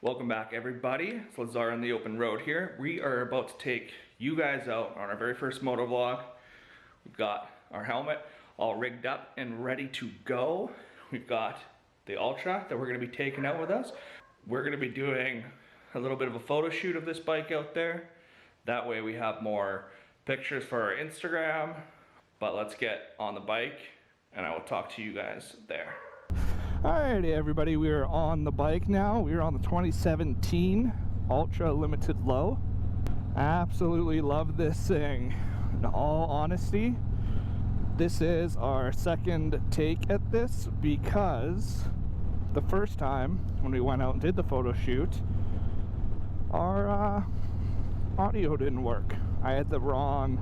Welcome back, everybody. It's Lazar on the open road here. We are about to take you guys out on our very first motovlog. We've got our helmet all rigged up and ready to go. We've got the Ultra that we're going to be taking out with us. We're going to be doing a little bit of a photo shoot of this bike out there. That way we have more pictures for our Instagram. But let's get on the bike and I will talk to you guys there. Alrighty everybody, we are on the bike now. We are on the 2017 Ultra Limited Low. Absolutely love this thing. In all honesty, this is our second take at this because the first time when we went out and did the photo shoot, our audio didn't work. I had the wrong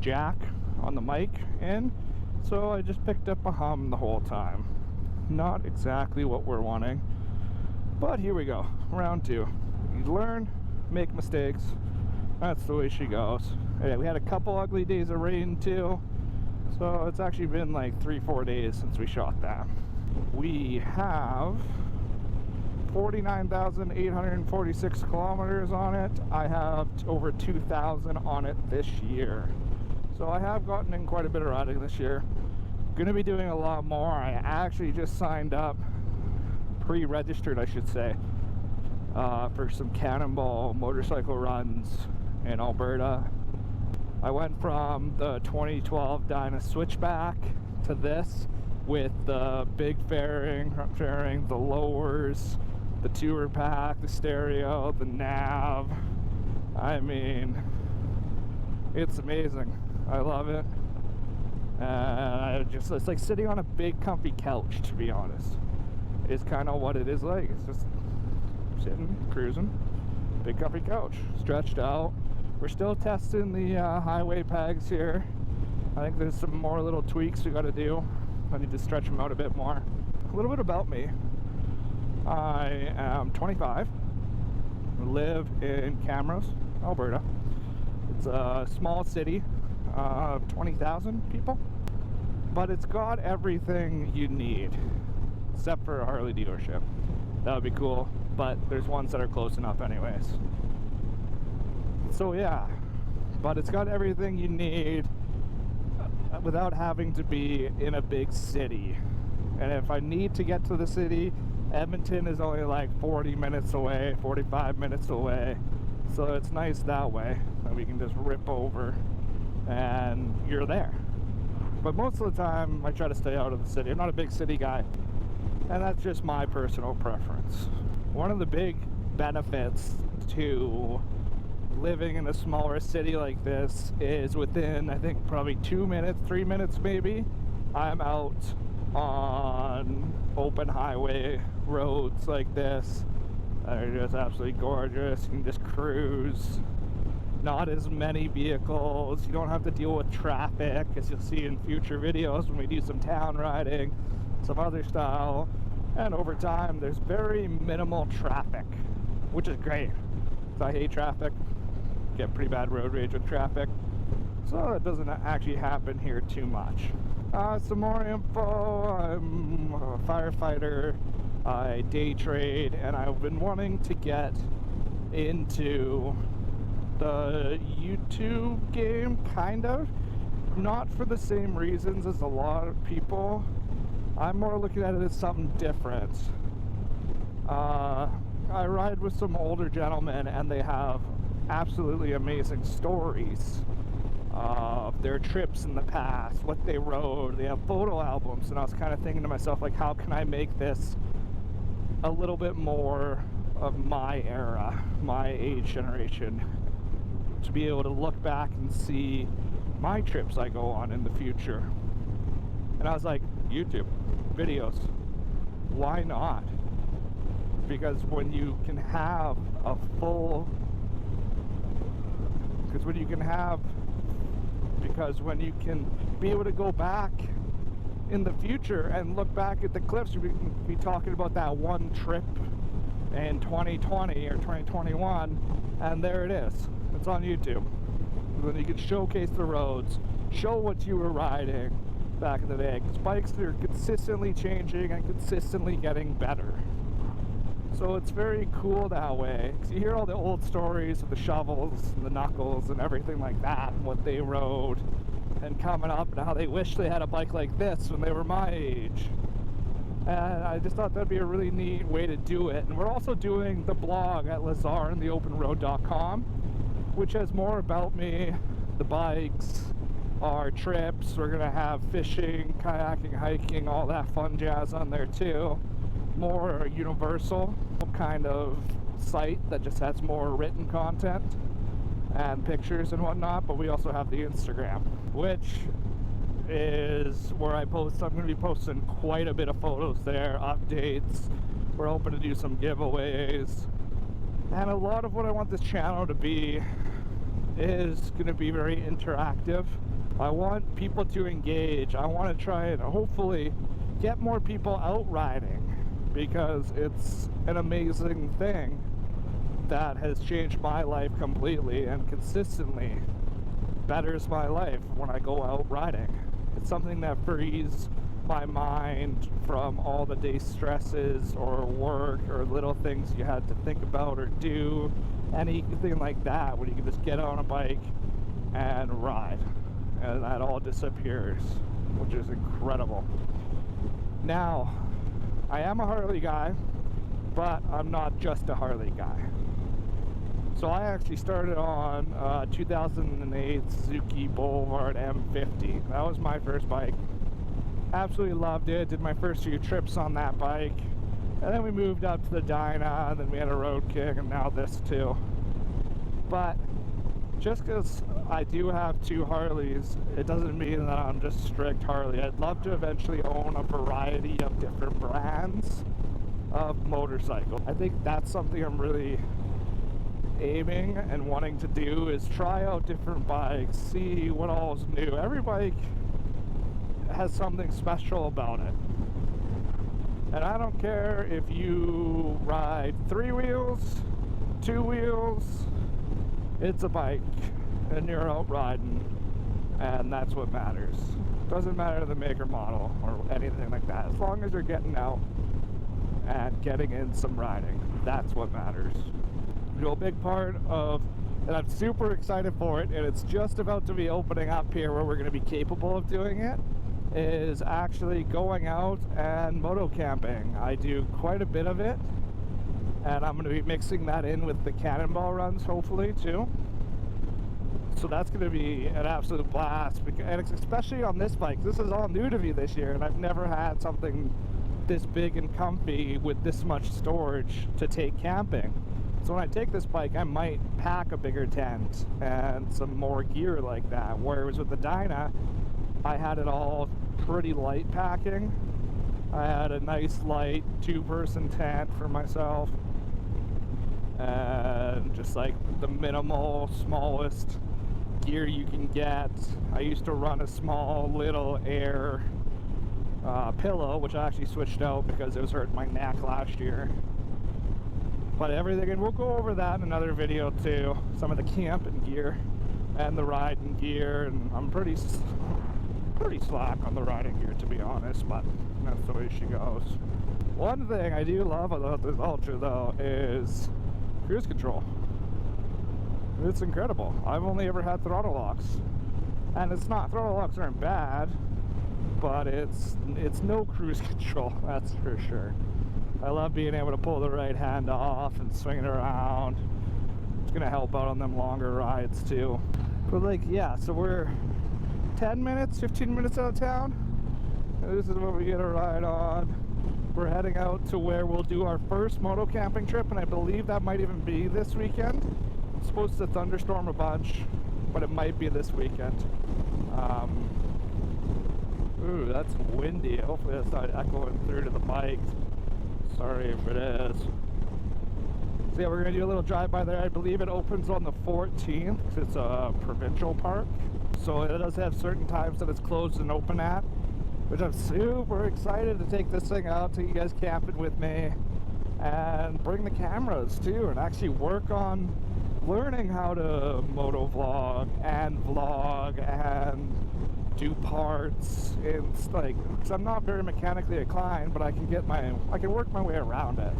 jack on the mic in, so I just picked up a hum the whole time. Not exactly what we're wanting, but here we go. Round two. You learn, make mistakes. That's the way she goes. Yeah, we had a couple ugly days of rain too, so it's actually been like 3-4 days since we shot that. We have 49,846 kilometers on it. I have over 2,000 on it this year, so I have gotten in quite a bit of riding this year. Gonna be doing a lot more. I actually just signed up, pre-registered I should say, for some Cannonball motorcycle runs in Alberta. I went from the 2012 Dyna Switchback to this with the big fairing, the lowers, the tour pack, the stereo, the nav. I mean, it's amazing. I love it. It's like sitting on a big comfy couch, to be honest. It's kind of what it is like. It's just sitting, cruising, big comfy couch, stretched out. We're still testing the highway pegs here. I think there's some more little tweaks we got to do. I need to stretch them out a bit more. A little bit about me. I am 25. I live in Camrose, Alberta. It's a small city of 20,000 people, but it's got everything you need except for a Harley dealership. That would be cool, but there's ones that are close enough anyways. So yeah, but it's got everything you need without having to be in a big city. And if I need to get to the city, Edmonton is only like 40 minutes away, 45 minutes away, so it's nice that way that we can just rip over and you're there. But most of the time I try to stay out of the city. I'm not a big city guy, and that's just my personal preference. One of the big benefits to living in a smaller city like this is within, I think, probably 2 minutes, 3 minutes maybe, I'm out on open highway roads like this that are just absolutely gorgeous. You can just cruise. Not as many vehicles. You don't have to deal with traffic, as you'll see in future videos when we do some town riding, some other style. And over time, there's very minimal traffic, which is great. I hate traffic. Get pretty bad road rage with traffic. So it doesn't actually happen here too much. Some more info. I'm a firefighter. I day trade, and I've been wanting to get into the YouTube game, kind of. Not for the same reasons as a lot of people. I'm more looking at it as something different. I ride with some older gentlemen, and they have absolutely amazing stories of their trips in the past, what they rode. They have photo albums, and I was kind of thinking to myself, like, how can I make this a little bit more of my era, my age generation, to be able to look back and see my trips I go on in the future. And I was like, YouTube videos, why not? Because when you can have a full, when you can be able to go back in the future and look back at the clips, we can be talking about that one trip in 2020 or 2021, and there it is. It's on YouTube. Then you can showcase the roads, show what you were riding back in the day, because bikes are consistently changing and consistently getting better. So it's very cool that way. 'Cause you hear all the old stories of the shovels and the knuckles and everything like that, and what they rode, and coming up and how they wish they had a bike like this when they were my age. And I just thought that'd be a really neat way to do it. And we're also doing the blog at lazarintheopenroad.com, which has more about me, the bikes, our trips. We're gonna have fishing, kayaking, hiking, all that fun jazz on there too. More universal kind of site that just has more written content and pictures and whatnot. But we also have the Instagram, which is where I post. I'm going to be posting quite a bit of photos there, updates. We're hoping to do some giveaways, and a lot of what I want this channel to be is going to be very interactive. I want people to engage. I want to try and hopefully get more people out riding, because it's an amazing thing that has changed my life completely and consistently betters my life when I go out riding. It's something that frees my mind from all the day stresses or work or little things you had to think about or do, anything like that, when you can just get on a bike and ride, and that all disappears, which is incredible. Now, I am a Harley guy, but I'm not just a Harley guy. So I actually started on 2008 Suzuki Boulevard M50. That was my first bike. Absolutely loved it. Did my first few trips on that bike. And then we moved up to the Dyna, and then we had a Road King, and now this too. But just because I do have two Harleys, it doesn't mean that I'm just strict Harley. I'd love to eventually own a variety of different brands of motorcycle. I think that's something I'm really aiming and wanting to do, is try out different bikes, see what all is new. Every bike has something special about it, and I don't care if you ride 3 wheels, 2 wheels, it's a bike and you're out riding, and that's what matters. Doesn't matter the make or model or anything like that, as long as you're getting out and getting in some riding. That's what matters. A big part of, and I'm super excited for it, and it's just about to be opening up here where we're going to be capable of doing it, is actually going out and moto camping. I do quite a bit of it, and I'm going to be mixing that in with the cannonball runs hopefully too. So that's going to be an absolute blast, and especially on this bike. This is all new to me this year, and I've never had something this big and comfy with this much storage to take camping. So when I take this bike, I might pack a bigger tent and some more gear like that. Whereas with the Dyna, I had it all pretty light packing. I had a nice light 2-person tent for myself, and just like the minimal, smallest gear you can get. I used to run a small little air pillow, which I actually switched out because it was hurting my neck last year. But everything, and we'll go over that in another video too, some of the camping gear and the riding gear, and I'm pretty slack on the riding gear, to be honest, but that's the way she goes. One thing I do love about this Ultra though is cruise control. It's incredible. I've only ever had throttle locks, and it's not, throttle locks aren't bad, but it's no cruise control, that's for sure. I love being able to pull the right hand off and swing it around. It's gonna help out on them longer rides too. But like, yeah, so we're 10 minutes, 15 minutes out of town. This is what we get a ride on. We're heading out to where we'll do our first moto camping trip, and I believe that might even be this weekend. It's supposed to thunderstorm a bunch, but it might be this weekend. Ooh, that's windy. Hopefully that's not echoing through to the bike. Sorry if it is. So yeah, we're gonna do a little drive-by there. I believe it opens on the 14th because it's a provincial park. So it does have certain times that it's closed and open at, which I'm super excited to take this thing out, take you guys camping with me, and bring the cameras too, and actually work on learning how to motovlog and vlog and do parts. It's like, because I'm not very mechanically inclined, but I can work my way around it.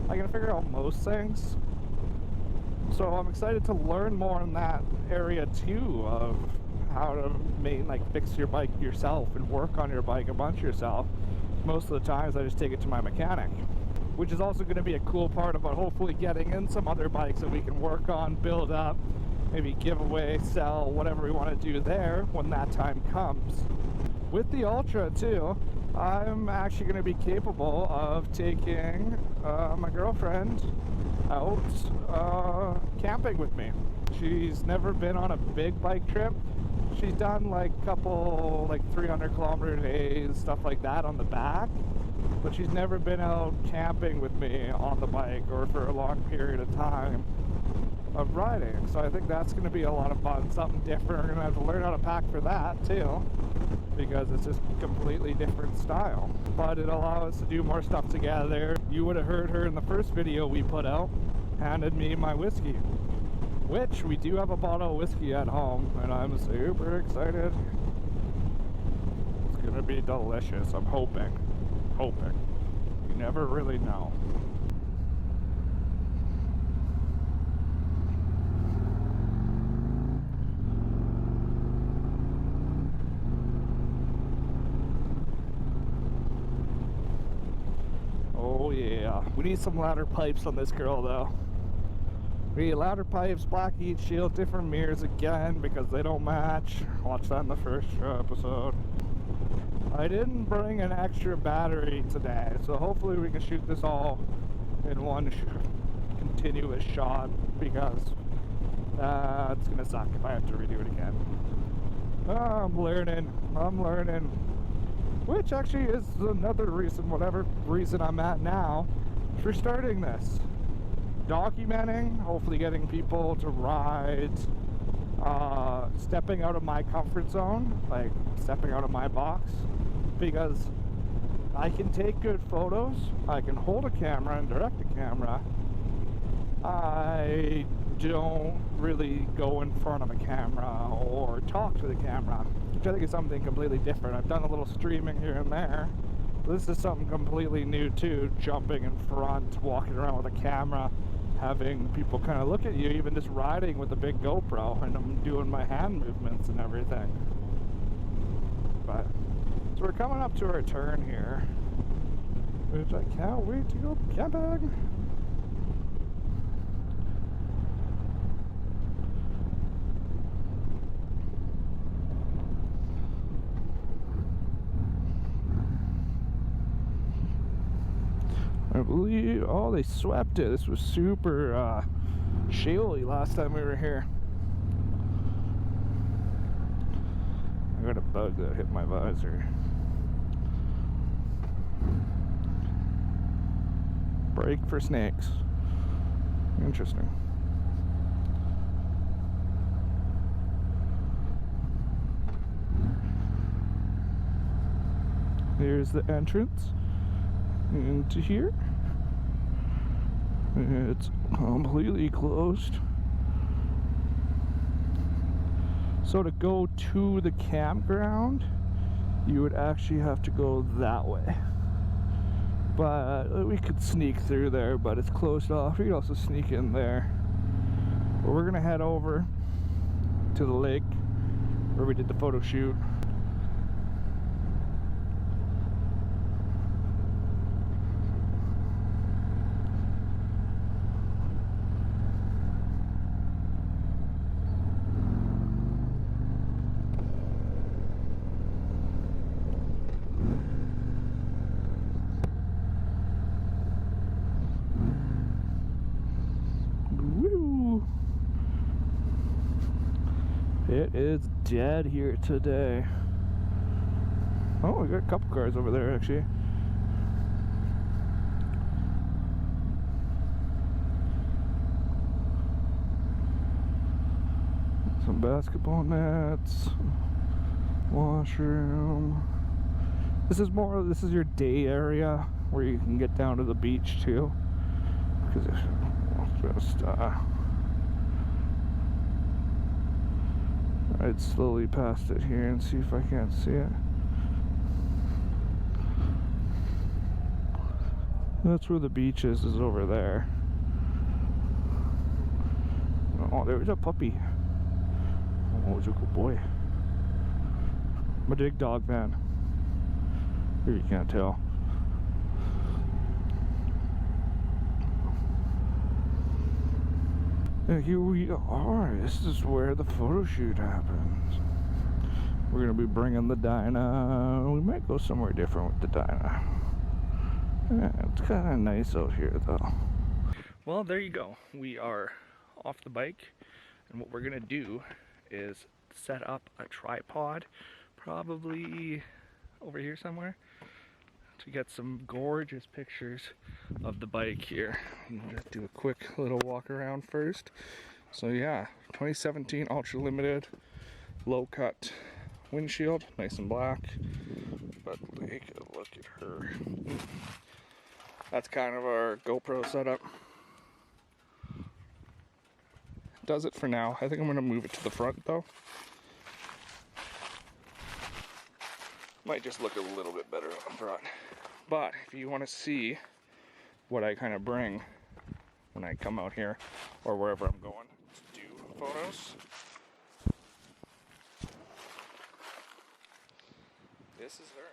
I can figure out most things. So I'm excited to learn more in that area too, of how to fix your bike yourself and work on your bike a bunch yourself. Most of the times I just take it to my mechanic, which is also going to be a cool part about hopefully getting in some other bikes that we can work on, build up, maybe give away, sell, whatever we want to do there when that time comes. With the Ultra too, I'm actually going to be capable of taking my girlfriend out camping with me. She's never been on a big bike trip. She's done like a couple 300-kilometer days, stuff like that on the back, but she's never been out camping with me on the bike or for a long period of time of riding. So I think that's going to be a lot of fun, something different. We're going to have to learn how to pack for that too, because it's just completely different style. But it'll allow us to do more stuff together. You would have heard her in the first video we put out, handed me my whiskey, which we do have a bottle of whiskey at home, and I'm super excited. It's gonna be delicious, I'm hoping. You never really know. Oh yeah, we need some ladder pipes on this girl though. We need ladder pipes, black heat shield, different mirrors again because they don't match. Watch that in the first episode. I didn't bring an extra battery today, so hopefully we can shoot this all in one continuous shot, because it's gonna suck if I have to redo it again. I'm learning. Which actually is another reason, whatever reason I'm at now, for starting this. Documenting, hopefully getting people to ride, stepping out of my comfort zone, like stepping out of my box, because I can take good photos, I can hold a camera and direct a camera. I don't really go in front of a camera or talk to the camera, which I think is something completely different. I've done a little streaming here and there, but this is something completely new too, jumping in front, walking around with a camera, having people kind of look at you, even just riding with a big GoPro, and I'm doing my hand movements and everything. But so we're coming up to our turn here, which I can't wait to go camping. I believe, oh, they swept it. This was super shaly last time we were here. I got a bug that hit my visor. Brake for snakes. Interesting. Here's the entrance into here. It's completely closed. So to go to the campground, you would actually have to go that way. But we could sneak through there, but it's closed off. We could also sneak in there. But we're gonna head over to the lake where we did the photo shoot. It is dead here today. Oh, we got a couple cars over there actually. Some basketball nets, washroom. This is your day area where you can get down to the beach too. Because it's just I'd slowly past it here and see if I can't see it. That's where the beach is over there. Oh, there's a puppy. Oh, he's a good boy. I'm a big dog fan. Here you can't tell. And here we are. This is where the photo shoot happens. We're gonna be bringing the Dyna. We might go somewhere different with the Dyna. Yeah, it's kind of nice out here though. Well, there you go. We are off the bike, and what we're gonna do is set up a tripod, probably over here somewhere, to get some gorgeous pictures of the bike here. Just do a quick little walk around first. So yeah, 2017 Ultra Limited, low cut windshield, nice and black. But take a look at her. That's kind of our GoPro setup. Does it for now. I think I'm gonna move it to the front though. Might just look a little bit better on front. But if you want to see what I kind of bring when I come out here or wherever I'm going to do photos, this is her.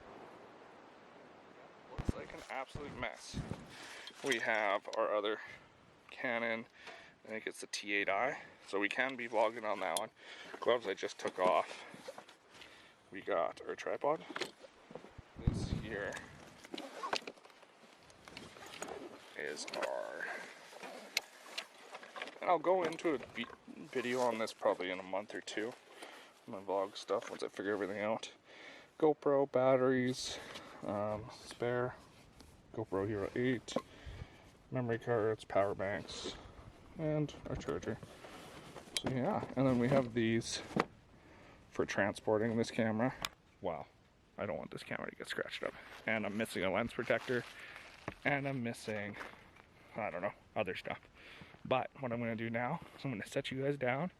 Looks like an absolute mess. We have our other Canon, I think it's the T8i, so we can be vlogging on that one. Gloves I just took off. We got our tripod. This here is our, and I'll go into a video on this probably in a month or two. My vlog stuff once I figure everything out. GoPro batteries, spare GoPro Hero 8, memory cards, power banks, and our charger. So yeah, and then we have these for transporting this camera. Wow, I don't want this camera to get scratched up. And I'm missing a lens protector, and I'm missing, I don't know, other stuff. But what I'm gonna do now is I'm gonna set you guys down.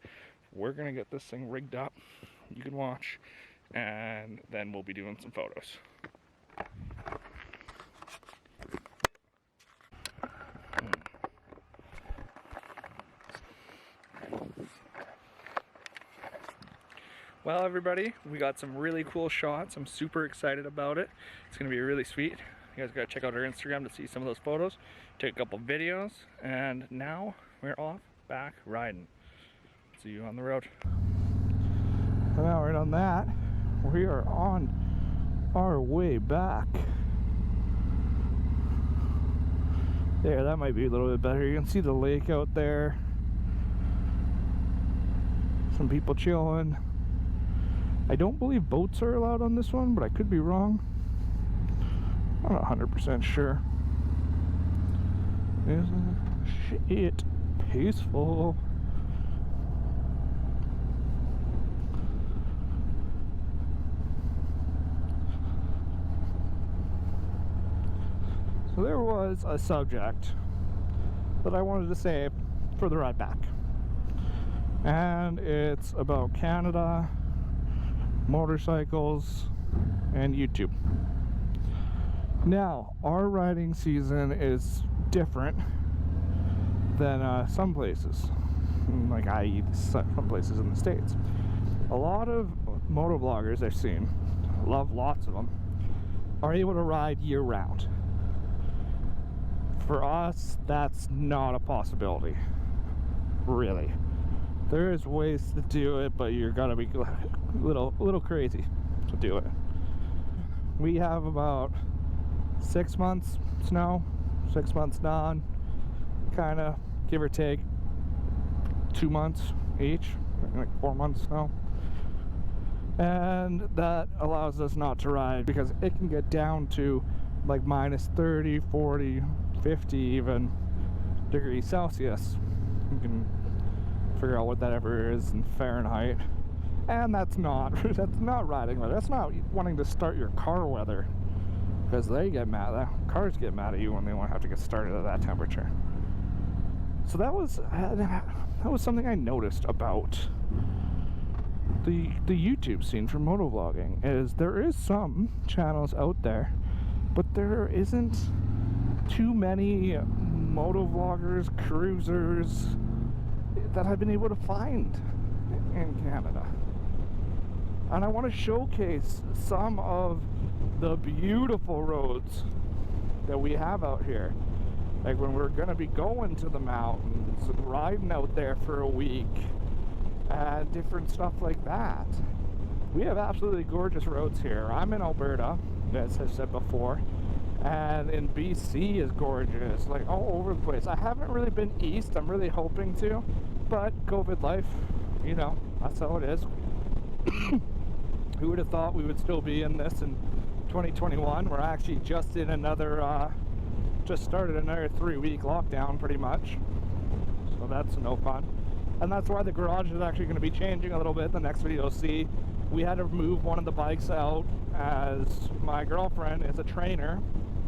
We're gonna get this thing rigged up. You can watch, and then we'll be doing some photos. Well, everybody, we got some really cool shots. I'm super excited about it. It's gonna be really sweet. You guys gotta check out our Instagram to see some of those photos, take a couple videos, and now we're off back riding. See you on the road. Now we're done that. We are on our way back. There, that might be a little bit better. You can see the lake out there. Some people chilling. I don't believe boats are allowed on this one, but I could be wrong. I'm not 100% sure. Isn't it peaceful? So there was a subject that I wanted to say for the ride back. And it's about Canada, motorcycles, and YouTube. Now, our riding season is different than some places, like i.e. some places in the States. A lot of motovloggers I've seen, love lots of them, are able to ride year-round. For us, that's not a possibility, really. There's ways to do it, but you're gonna be a little crazy to do it. We have about 6 months snow, 6 months non, kind of give or take 2 months each, like 4 months snow. And that allows us not to ride because it can get down to like minus 30, 40, 50 even degrees Celsius. You can figure out what that ever is in Fahrenheit. And that's not riding weather. That's not wanting to start your car weather, because they get mad. Cars get mad at you when they won't have to get started at that temperature. So that was something I noticed about the YouTube scene for motovlogging. Is there is some channels out there, but there isn't too many motovloggers, cruisers that I've been able to find in Canada. And I want to showcase some of the beautiful roads that we have out here. Like when we're going to be going to the mountains and riding out there for a week and different stuff like that. We have absolutely gorgeous roads here. I'm in Alberta, as I've said before, and in BC is gorgeous, like all over the place. I haven't really been east, I'm really hoping to, but COVID life, you know, that's how it is. Who would have thought we would still be in this in 2021? We're actually just in another, just started another 3-week lockdown pretty much. So that's no fun. And that's why the garage is actually going to be changing a little bit. The next video you'll see, we had to move one of the bikes out as my girlfriend is a trainer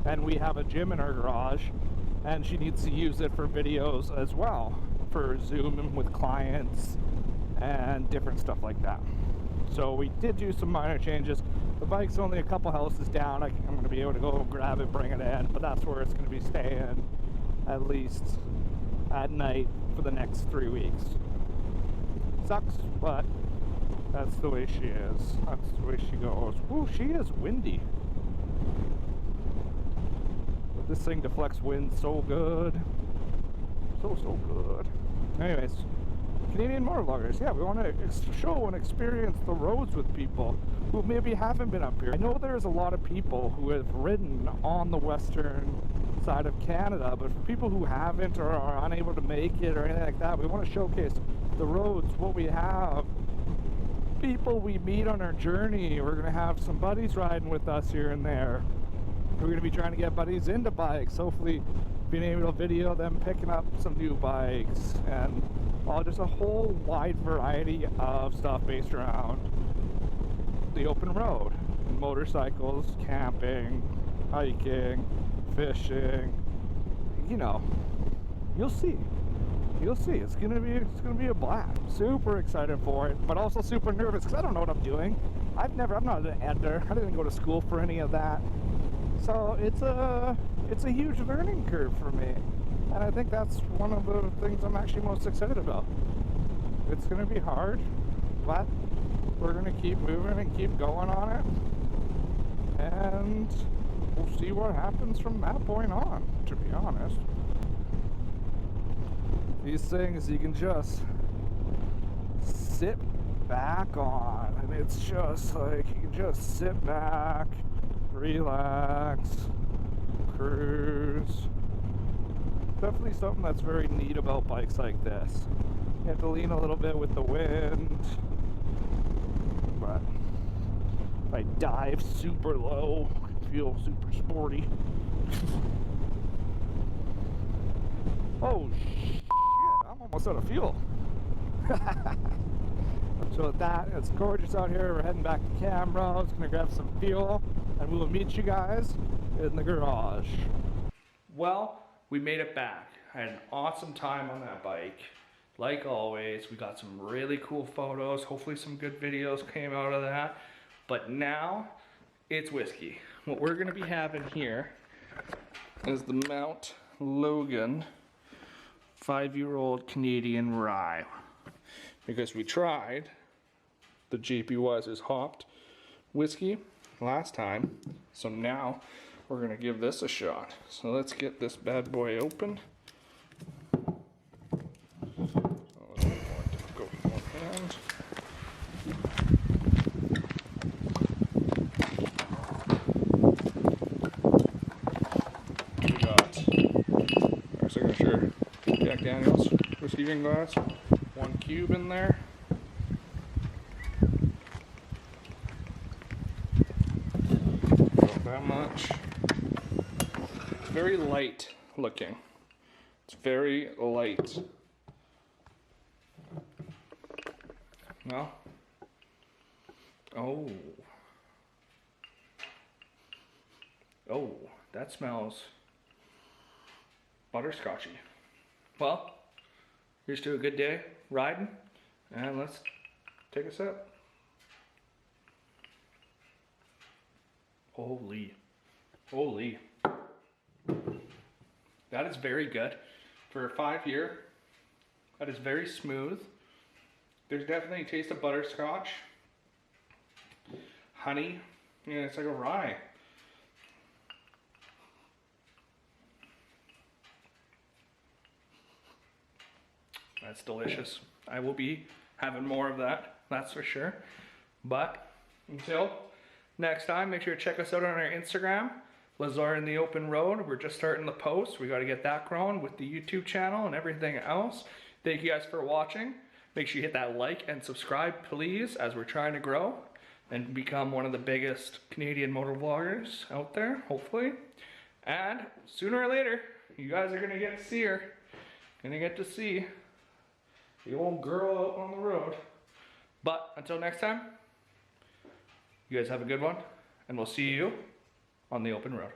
and we have a gym in our garage and she needs to use it for videos as well, for Zoom with clients and different stuff like that. So we did do some minor changes. The bike's only a couple houses down. I'm going to be able to go grab it, bring it in, but that's where it's going to be staying at least at night for the next 3 weeks. Sucks, but that's the way she is. That's the way she goes. Ooh, she is windy. But this thing deflects wind so good. So good. Anyways, Canadian motovloggers, yeah, we want to show and experience the roads with people who maybe haven't been up here. I know there's a lot of people who have ridden on the western side of Canada, but for people who haven't or are unable to make it or anything like that, we want to showcase the roads, what we have, people we meet on our journey. We're going to have some buddies riding with us here and there. We're going to be trying to get buddies into bikes, hopefully being able to video them picking up some new bikes, and just a whole wide variety of stuff based around the open road. Motorcycles, camping, hiking, fishing, you know, you'll see. You'll see. It's gonna be a blast. Super excited for it, but also super nervous because I don't know what I'm doing. I'm not an editor. I didn't go to school for any of that. So it's a huge learning curve for me. And I think that's one of the things I'm actually most excited about. It's gonna be hard, but we're gonna keep moving and keep going on it. And we'll see what happens from that point on, to be honest. These things you can just sit back on, and it's just like you can just sit back, relax, cruise. Definitely something that's very neat about bikes like this. You have to lean a little bit with the wind, but if I dive super low, I feel super sporty. Oh shit, I'm almost out of fuel. So with that, it's gorgeous out here. We're heading back to camera. I was gonna grab some fuel and we will meet you guys in the garage. Well, we made it back. I had an awesome time on that bike. Like always, we got some really cool photos. Hopefully some good videos came out of that. But now, it's whiskey. What we're gonna be having here is the Mount Logan 5-year-old Canadian rye. Because we tried the JP Wiser's hopped whiskey last time. So now, we're gonna give this a shot. So let's get this bad boy open. We got our signature Jack Daniels receiving glass, 1 cube in there. About that much. It's very light looking. It's very light. Well, oh, that smells butterscotchy. Well, here's to a good day riding, and let's take a sip. Holy. That is very good. For a 5-year, that is very smooth. There's definitely a taste of butterscotch. Honey, yeah, it's like a rye. That's delicious. I will be having more of that, that's for sure. But until next time, make sure to check us out on our Instagram, Lazar in the Open Road. We're just starting the post. We got to get that growing with the YouTube channel and everything else. Thank you guys for watching. Make sure you hit that like and subscribe, please, as we're trying to grow and become one of the biggest Canadian motor vloggers out there, hopefully. And sooner or later, you guys are gonna get to see her. Gonna get to see the old girl out on the road. But until next time, you guys have a good one, and we'll see you on the open road.